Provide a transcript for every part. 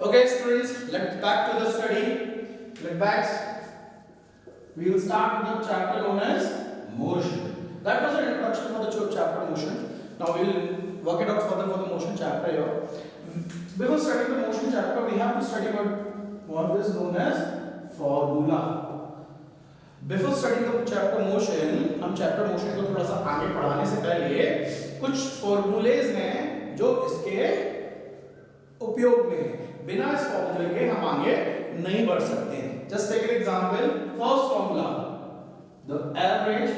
Okay, students, let's back to the study. Let back. We will start with the chapter known as motion. That was an introduction for the chapter motion. Now we will work it out further for the motion chapter here. Before studying the motion chapter, we have to study what is known as formula. Before studying the chapter motion, हम chapter motion को थोड़ा सा आगे पढ़ाने से पहले कुछ formulas हैं जो इसके उपयोग में है। बिना इस फॉर्मूले के हम आगे नहीं बढ़ सकते। Just take an example. First formula, the average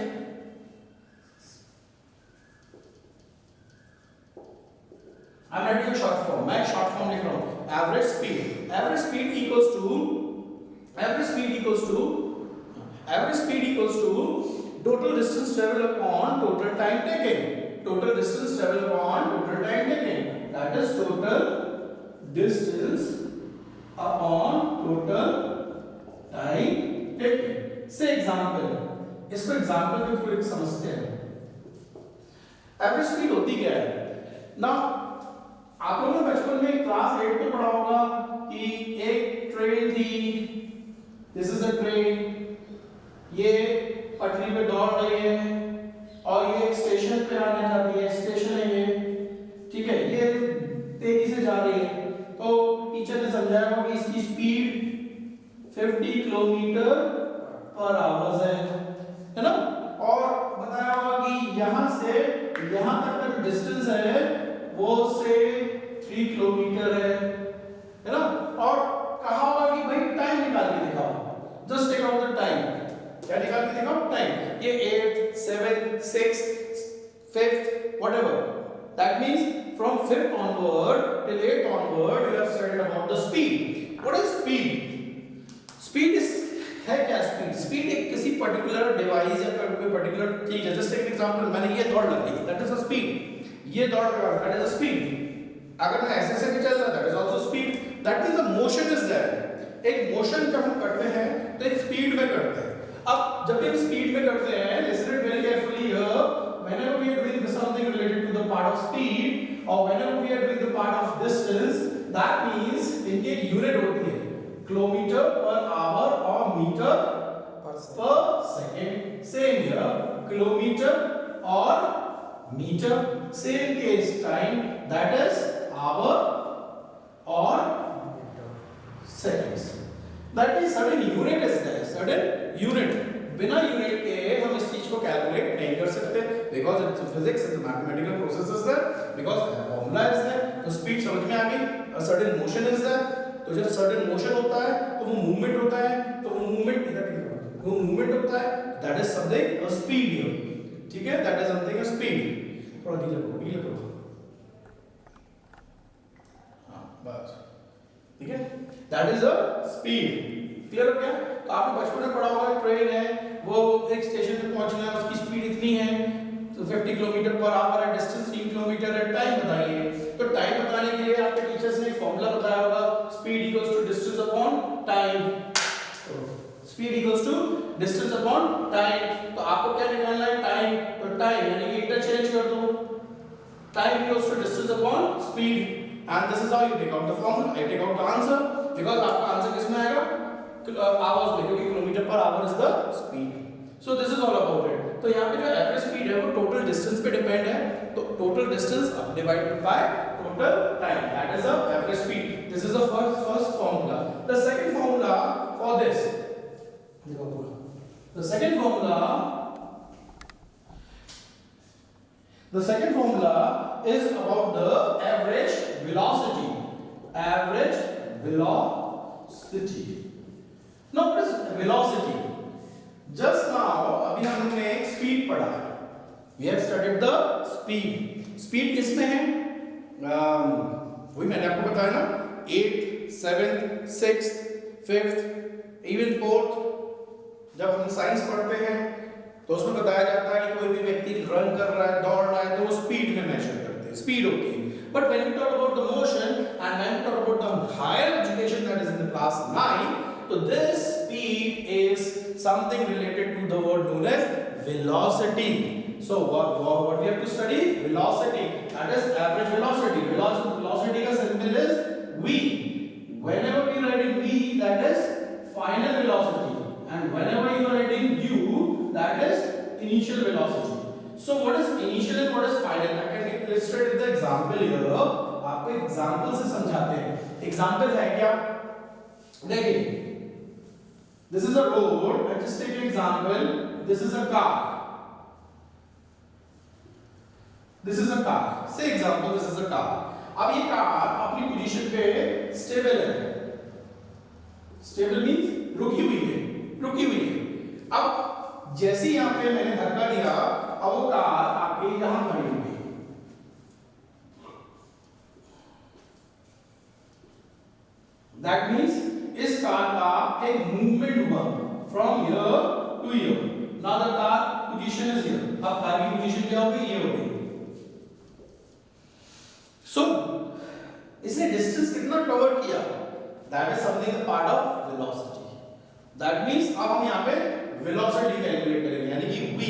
I am writing short form, मैं शॉर्ट फॉर्म लिख रहा हूं। Average speed, average speed equals to total distance traveled upon total time taken. Total distance traveled upon total time taken. That is total distance upon total time taken. Say example. इसको example के through समझते हैं। Average speed होती क्या है ना? आप लोगों ने बचपन में क्लास 8 में पढ़ा होगा कि एक ट्रेन थी। दिस इज अ ट्रेन, ये पटरी पे दौड़ रही है और ये एक स्टेशन पे आने जा रही है। स्टेशन है ये, ठीक है, ये तेजी से जा रही है। तो टीचर ने समझाया होगा कि इसकी स्पीड 50 किलोमीटर पर आवर है ना? और बताया होगा कि यहां से यहां तक का जो डिस्टेंस है वो से 3 किलोमीटर है ना? और कहा होगा कि भाई टाइम निकाल के दिखाओ। Just take out the time. क्या निकाल के दिखाओ? टाइम। ये 8, 7, 6, 5th, whatever. That means from 5th onward till 8th onward you have studied about the speed. What is speed? Speed is है क्या? स्पीड एक किसी पर्टिकुलर डिवाइस या कोई पर्टिकुलर चीज है। जस्ट एक एग्जांपल, मैंने ये दौड़ लग गई, दैट इज अ स्पीड। ये दौड़ लगा, दैट इज अ स्पीड। अगर मैं ऐसे से भी चल रहा, that is also speed. That means a motion is there. एक मोशन जब हम करते हैं तो एक स्पीड में करते हैं। अब जब हम स्पीड में करते हैं, listen it very carefully here, whenever we are doing something related to the part of speed or whenever we are doing the part of distance, that means इनकी एक यूनिट होती है, किलोमीटर पर आवर और metre per second. Same here, kilometre और metre. Same case time, that is hour और seconds. That means certain unit is there, certain unit. बिना unit के हम इस चीज को कैलकुलेट नहीं कर सकते, because it's physics, it's mathematical process is there, because formula is there. तो स्पीड समझ में आ गई। Certain motion is there. तो जब सर्टेन मोशन होता है तो वो मूवमेंट होता है, तो वो मूवमेंट वो मूवमेंट होता है, that is something a speed here. ठीक है, that is something a speed. थोड़ा धीरे करो। हां बस, ठीक है, that is a speed. Clear हो गया? तो आपने बचपन में पढ़ा होगा, ट्रेन है, वो एक स्टेशन पे पहुंचना है, उसकी स्पीड इतनी है, तो 50 किलोमीटर पर आवर है, डिस्टेंस 3 किलोमीटर है। टाइम बताइए। तो टाइम बताने के लिए आपके टीचर्स ने एक फार्मूला बताया होगा, speed equals to distance upon time. Speed equals to distance upon time. तो आपको क्या निकालना है? टाइम। तो टाइम यानी कि इंटरचेंज कर दो, time equals to distance upon speed, and this is how you take out the formula. I take out the answer, because आपका आंसर किसमें आएगा? आवर्स में, क्योंकि kilometre per hour is the speed. So this is all about it. तो यहाँ पे जो average speed है वो टोटल डिस्टेंस पे डिपेंड है। तो total distance divided by total time, that is the average speed. This is the first formula. The second formula for this, देखो पूरा, the second formula is about the average velocity. Average velocity. Now what is velocity? Just now अभी हमने speed पढ़ा है। We have studied the speed. Speed किसमें है? वही मैंने आपको बताया ना, 8th, 7th, 6th, 5th, even 4th। जब हम साइंस पढ़ते हैं तो उसमें बताया जाता है कि कोई भी व्यक्ति रन कर रहा है, दौड़ रहा है, तो वो स्पीड में मेजर करते हैं, स्पीड होती है। But when we talk about the motion and when we talk about the higher education, that is in the class 9, तो this speed is something related to the word known as velocity. So what we have to study? Velocity. That is average velocity. Velocity का symbol is v. initial velocity. So what is initial and what is final? I can illustrate with the example here. आपको example से समझाते हैं. Example है क्या? देखिए, this is a road. I just take an example. This is a car. This is a car. Say example, this is a car. अब ये car अपनी पोजीशन पे स्टेबल है. स्टेबल मींस रुकी हुई है. रुकी हुई है. अब जैसे ही यहाँ पे मैंने धक्का दिया, अब वो कार आके यहाँ खड़ी हो गई. That means इस कार का एक मूवमेंट हुआ from here to here. Now the car position is here. अब कार की पोजीशन क्या होगी? ये होगी. So इसने डिस्टेंस कितना कवर किया? That is something a part of velocity. That means अब हम यहाँ पे velocity कैलकुलेट करेंगे, यानी कि v.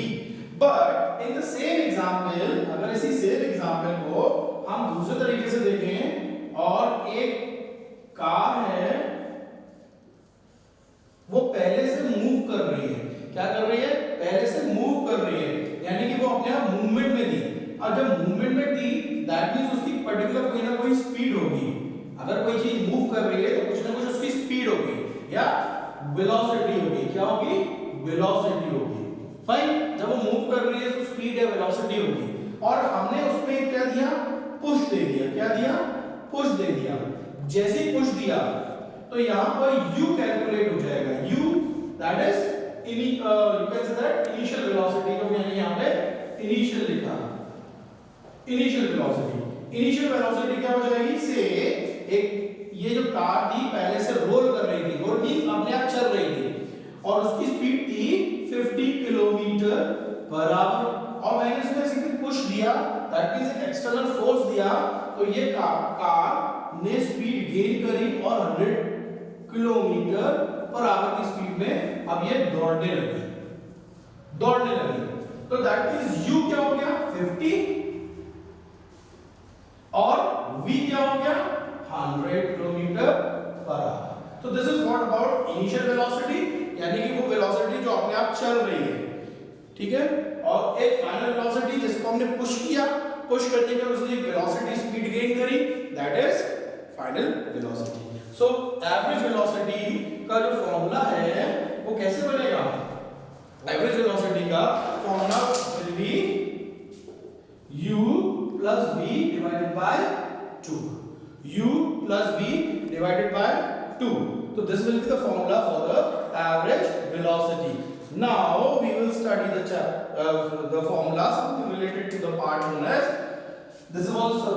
But in the same example, अगर इसी same example को हम दूसरे तरीके से देखें और एक कार है, वो पहले से मूव कर रही है. क्या कर रही है? पहले से मूव कर रही है, यानी कि वो अपने आप मूवमेंट में थी. और जब मूवमेंट में थी, दैट मींस उसकी पर्टिकुलर कोई ना कोई स्पीड होगी. अगर कोई चीज मूव कर रही है तो कुछ ना कुछ उसकी स्पीड होगी या वेलोसिटी होगी. क्या होगी? वेलोसिटी होगी. फाइन. जब वो मूव कर रही है तो स्पीड या वेलोसिटी होगी. और हमने उसमें क्या दिया? पुश दे दिया. क्या दिया? पुश दे दिया. जैसे ही पुश दिया तो यहाँ पर u कैलकुलेट हो जाएगा. u that is you can say that initial velocity को मैंने यहाँ पे इनिशियल लिखा. Initial velocity. इनिशियल वेलोसिटी क्या हो जाएगी? से एक ये जो कार थी पहले से रोल कर रही थी. रोल मींस अपने आप चल रही थी और उसकी स्पीड थी 50 किलोमीटर पर आवर. और मैंने इसमें सिर्फ पुश दिया, दैट मींस एक एक्सटर्नल फोर्स दिया, तो ये कार ने स्पीड गेन करी और 100 किलोमीटर पर आवर की स्पीड में अब ये दौड़ने लगी. तो दैट मींस u क्या हो गया? 50 और v क्या हो गया? 100 किलोमीटर पर आवर. तो this is what about initial velocity, यानी कि वो वेलोसिटी जो अपने आप चल रही है. ठीक है. और एक फाइनल वेलोसिटी जिसको हमने पुश किया, पुश करने के बाद उसने वेलोसिटी स्पीड गेन करी, that is final velocity. So average velocity का जो फॉर्मूला है वो कैसे बनेगा? एवरेज वेलोसिटी का formula will be u plus v divided by 2. u plus v divided by 2. So this will be the formula for the average velocity. Now we will study the formulas related to the part known as. This is also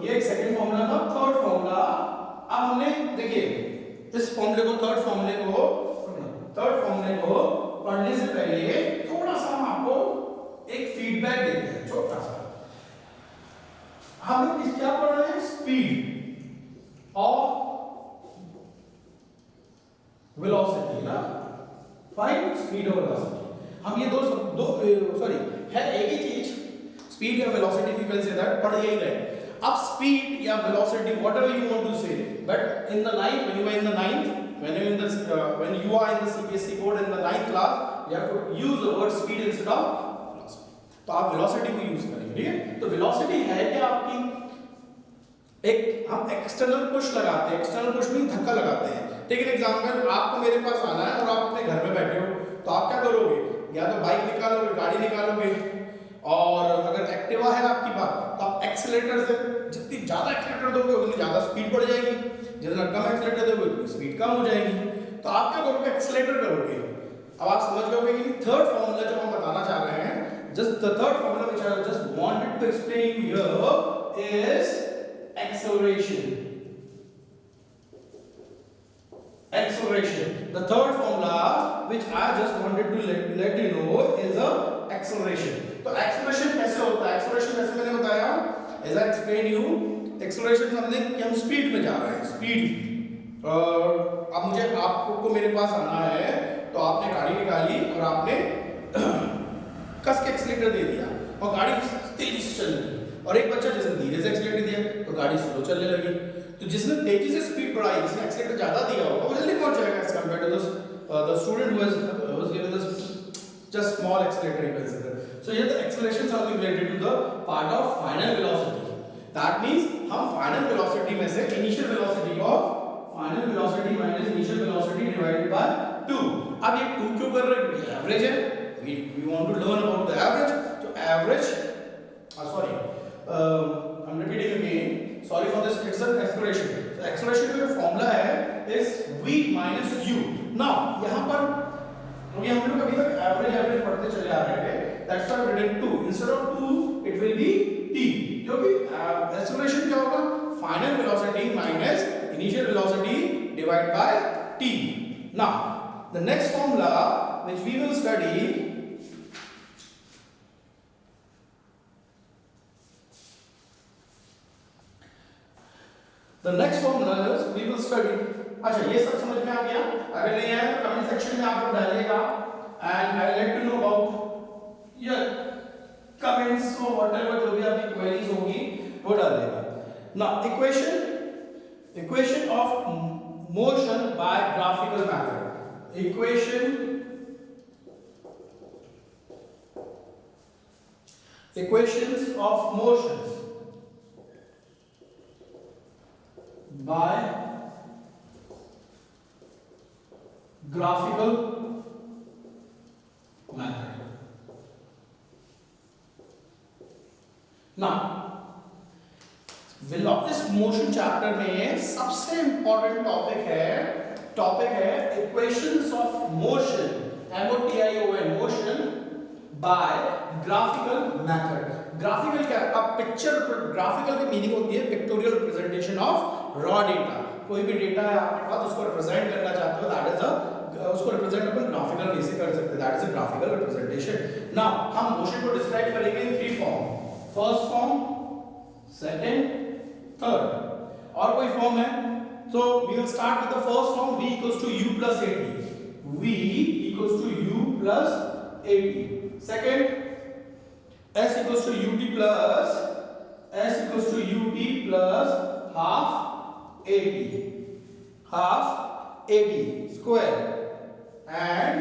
ये एक second formula था. Third formula अब हमने देखिए इस फॉर्मूले को third फॉर्मूले को पढ़ने से पहले थोड़ा सा हम आपको एक फीडबैक देते हैं, छोटा सा. हम लोग क्या पढ़ रहे हैं? स्पीड और वेलोसिटी ना. फाइन. स्पीड और वेलोसिटी हम ये दो सॉरी है एक ही चीज. स्पीड या velocity you can say that पढ़ यही रहे. अब स्पीड या velocity whatever you want to say, but in the ninth when you are in the ninth, when you are in the CBSE board in the 9th class, you have to use the word speed instead of velocity. तो आप velocity को use करेंगे. ठीक है. तो velocity है क्या आपकी? एक हम एक्सटर्नल पुश लगाते हैं. एक्सटर्नल पुश में धक्का लगाते हैं. Take an example. आपको मेरे पास आना है और आप अपने घर में बैठे हो, तो आप क्या करोगे? या तो बाइक निकालोगे, गाड़ी निकालोगे, और अगर एक्टिवा है आपकी बात तो आप एक्सीलरेटर से जितनी ज्यादा एक्सीलरेटर दोगे उतनी ज्यादा स्पीड बढ़ जाएगी. जितना कम एक्सीलरेटर दोगे उतनी स्पीड कम हो जाएगी. तो आप क्या करोगे? एक्सीलरेटर करोगे. अब आप समझ गए कि थर्ड फॉर्मूला जो हम बताना चाह रहे हैं, just the third formula which I just wanted to explain here is acceleration. The third formula which I just wanted to let you know is a acceleration. तो acceleration कैसे होता है? acceleration कैसे मैंने बताया, as I explained you, acceleration समझे कि हम स्पीड में जा रहे हैं. स्पीड. अब मुझे आपको मेरे पास आना है, तो आपने गाड़ी निकाली और आपने कस के एक्सीलरेटर दे दिया और गाड़ी तेजी से चल रही. और एक बच्चा जिसने धीरे से एक्सीलरेटर दिया तो गाड़ी स्लो चलने लगी. तो जिसने तेजी से स्पीड बढ़ाई, जिसने एक्सीलरेटर ज्यादा दिया होगा, वो जल्दी पहुंच जाएगा as compared to the student who has given the just small accelerator you consider. So here the acceleration something related to the part of final velocity. That means हम final velocity में से initial velocity of final velocity minus initial velocity divided by 2. अब ये 2 क्यों कर रहे हैं? क्योंकि average है. We want to learn about the average. So average. I'm repeating again. Sorry for this. It's an acceleration. So acceleration का जो formula है is v minus u. Now यहाँ पर क्योंकि हम लोग अभी तक एवरेज पढ़ते चले आ रहे हैं, that's why we did 2 instead of 2 it will be t, क्योंकि acceleration क्या होगा? Final velocity minus initial velocity divided by t. Now the next formula which we will study अच्छा ये सब समझ में आ गया? अगर नहीं आया तो कमेंट सेक्शन में आप लोग डालिएगा and I let to know about your comments और व्हाटएवर जो भी आपकी क्वेरीज होगी वो डालिएगा. Now equation of motion by graphical method. Equations of motions by graphical method. Now इस मोशन चैप्टर में सबसे इंपॉर्टेंट टॉपिक है equations of motion, MOTION, motion by graphical method. Graphical क्या है? अब पिक्चर, ग्राफिकल की मीनिंग होती है pictorial representation of raw data. कोई भी डेटा है आपके पास, उसको रिप्रेजेंट करना चाहते हो, दैट इज अ उसको रिप्रेजेंट अपन ग्राफिकल वे से कर सकते हैं, that is a graphical representation. Now हम मोशन को डिस्क्राइब करेंगे in 3 form. First form, second, third. और कोई फॉर्म है? So we will start with the first form, v equals to u plus 80. v equals to u plus 80. Second, s equals to ut plus half 80 square, and